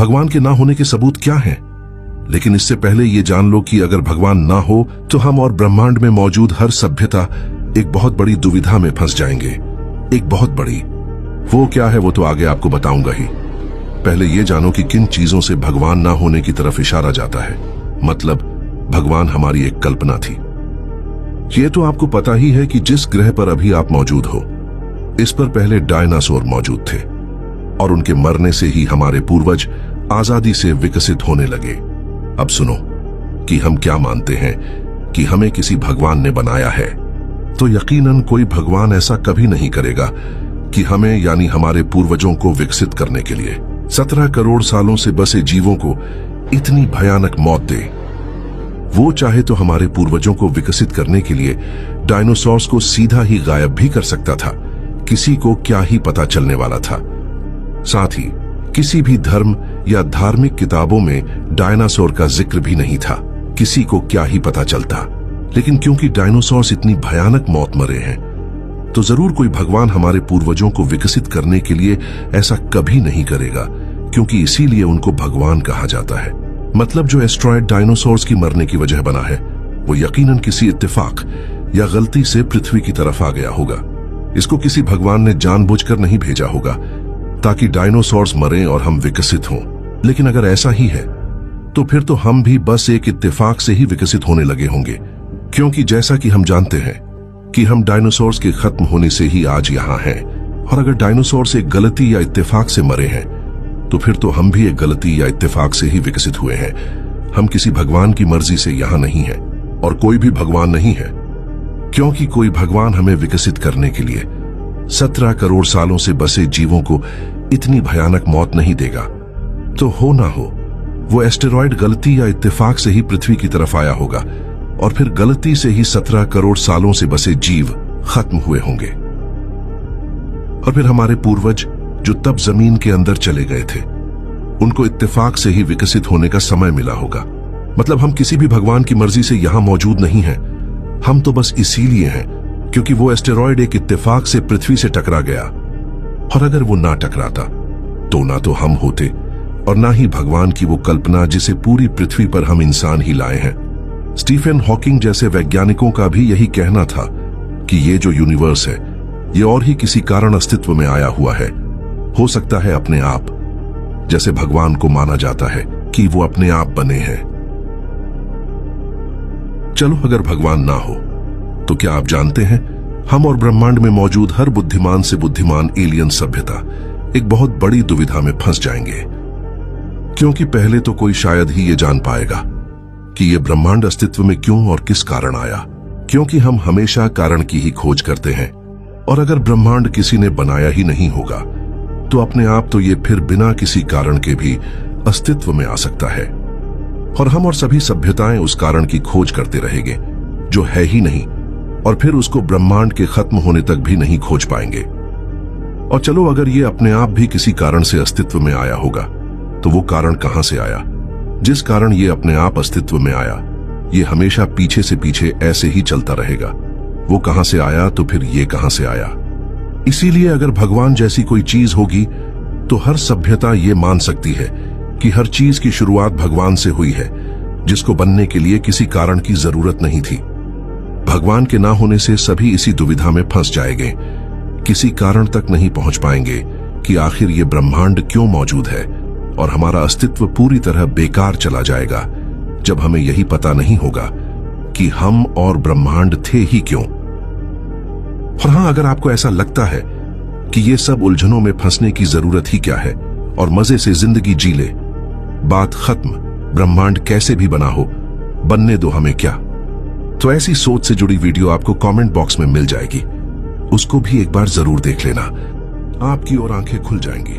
भगवान के ना होने के सबूत क्या हैं? लेकिन इससे पहले ये जान लो कि अगर भगवान ना हो तो हम और ब्रह्मांड में मौजूद हर सभ्यता एक बहुत बड़ी दुविधा में फंस जाएंगे। एक बहुत बड़ी। वो क्या है वो तो आगे आपको बताऊंगा ही। पहले ये जानो कि किन चीजों से भगवान ना होने की तरफ इशारा जाता है। मतलब भगवान हमारी एक कल्पना थी। ये तो आपको पता ही है कि जिस ग्रह पर अभी आप मौजूद हो, इस पर पहले डायनासोर मौजूद थे और उनके मरने से ही हमारे पूर्वज आजादी से विकसित होने लगे। अब सुनो कि हम क्या मानते हैं कि हमें किसी भगवान ने बनाया है, तो यकीनन कोई भगवान ऐसा कभी नहीं करेगा कि हमें यानी हमारे पूर्वजों को विकसित करने के लिए 17 करोड़ सालों से बसे जीवों को इतनी भयानक मौत दे। वो चाहे तो हमारे पूर्वजों को विकसित करने के लिए डायनासोर्स को सीधा ही गायब भी कर सकता था। किसी को क्या ही पता चलने वाला था। साथ ही किसी भी धर्म या धार्मिक किताबों में डायनासोर का जिक्र भी नहीं था। किसी को क्या ही पता चलता। लेकिन क्योंकि डायनासोर्स इतनी भयानक मौत मरे हैं, तो जरूर कोई भगवान हमारे पूर्वजों को विकसित करने के लिए ऐसा कभी नहीं करेगा, क्योंकि इसीलिए उनको भगवान कहा जाता है। मतलब जो एस्ट्रॉयड डायनासोर्स की मरने की वजह बना है, वो यकीनन किसी इत्तेफाक या गलती से पृथ्वी की तरफ आ गया होगा। इसको किसी भगवान ने जानबूझकर नहीं भेजा होगा ताकि डायनासोर्स मरें और हम विकसित हों। लेकिन अगर ऐसा ही है तो फिर तो हम भी बस एक इत्तेफाक से ही विकसित होने लगे होंगे, क्योंकि जैसा कि हम जानते हैं कि हम डायनासोर्स के खत्म होने से ही आज यहाँ हैं। और अगर डायनासोर्स एक गलती या इत्तेफाक से मरे हैं, तो फिर तो हम भी एक गलती या इत्तेफाक से ही विकसित हुए हैं। हम किसी भगवान की मर्जी से यहाँ नहीं हैं और कोई भी भगवान नहीं है, क्योंकि कोई भगवान हमें विकसित करने के लिए 17 करोड़ सालों से बसे जीवों को इतनी भयानक मौत नहीं देगा। तो हो ना हो वो एस्टेरॉयड गलती या इत्तेफाक से ही पृथ्वी की तरफ आया होगा और फिर गलती से ही 17 करोड़ सालों से बसे जीव खत्म हुए होंगे। और फिर हमारे पूर्वज जो तब जमीन के अंदर चले गए थे, उनको इत्तेफाक से ही विकसित होने का समय मिला होगा। मतलब हम किसी भी भगवान की मर्जी से यहां मौजूद नहीं हैं। हम तो बस इसीलिए हैं क्योंकि वो एस्टेरॉयड एक इत्तेफाक से पृथ्वी से टकरा गया। और अगर वो ना टकराता तो ना तो हम होते और ना ही भगवान की वो कल्पना जिसे पूरी पृथ्वी पर हम इंसान ही लाए हैं। स्टीफन हॉकिंग जैसे वैज्ञानिकों का भी यही कहना था कि ये जो यूनिवर्स है, ये और ही किसी कारण अस्तित्व में आया हुआ है। हो सकता है अपने आप, जैसे भगवान को माना जाता है कि वो अपने आप बने हैं। चलो अगर भगवान ना हो तो क्या आप जानते हैं, हम और ब्रह्मांड में मौजूद हर बुद्धिमान से बुद्धिमान एलियन सभ्यता एक बहुत बड़ी दुविधा में फंस जाएंगे। क्योंकि पहले तो कोई शायद ही ये जान पाएगा कि ये ब्रह्मांड अस्तित्व में क्यों और किस कारण आया, क्योंकि हम हमेशा कारण की ही खोज करते हैं। और अगर ब्रह्मांड किसी ने बनाया ही नहीं होगा तो अपने आप तो ये फिर बिना किसी कारण के भी अस्तित्व में आ सकता है। और हम और सभी सभ्यताएं उस कारण की खोज करते रहेंगे जो है ही नहीं, और फिर उसको ब्रह्मांड के खत्म होने तक भी नहीं खोज पाएंगे। और चलो अगर ये अपने आप भी किसी कारण से अस्तित्व में आया होगा, तो वो कारण कहां से आया? जिस कारण ये अपने आप अस्तित्व में आया, ये हमेशा पीछे से पीछे ऐसे ही चलता रहेगा। वो कहां से आया तो फिर ये कहां से आया? इसीलिए अगर भगवान जैसी कोई चीज होगी तो हर सभ्यता ये मान सकती है कि हर चीज की शुरुआत भगवान से हुई है, जिसको बनने के लिए किसी कारण की जरूरत नहीं थी। भगवान के ना होने से सभी इसी दुविधा में फंस जाएंगे, किसी कारण तक नहीं पहुंच पाएंगे कि आखिर ये ब्रह्मांड क्यों मौजूद है, और हमारा अस्तित्व पूरी तरह बेकार चला जाएगा जब हमें यही पता नहीं होगा कि हम और ब्रह्मांड थे ही क्यों। और हां, अगर आपको ऐसा लगता है कि ये सब उलझनों में फंसने की जरूरत ही क्या है और मजे से जिंदगी जी ले, बात खत्म, ब्रह्मांड कैसे भी बना हो, बनने दो हमें क्या, तो ऐसी सोच से जुड़ी वीडियो आपको कमेंट बॉक्स में मिल जाएगी। उसको भी एक बार जरूर देख लेना, आपकी और आंखें खुल जाएंगी।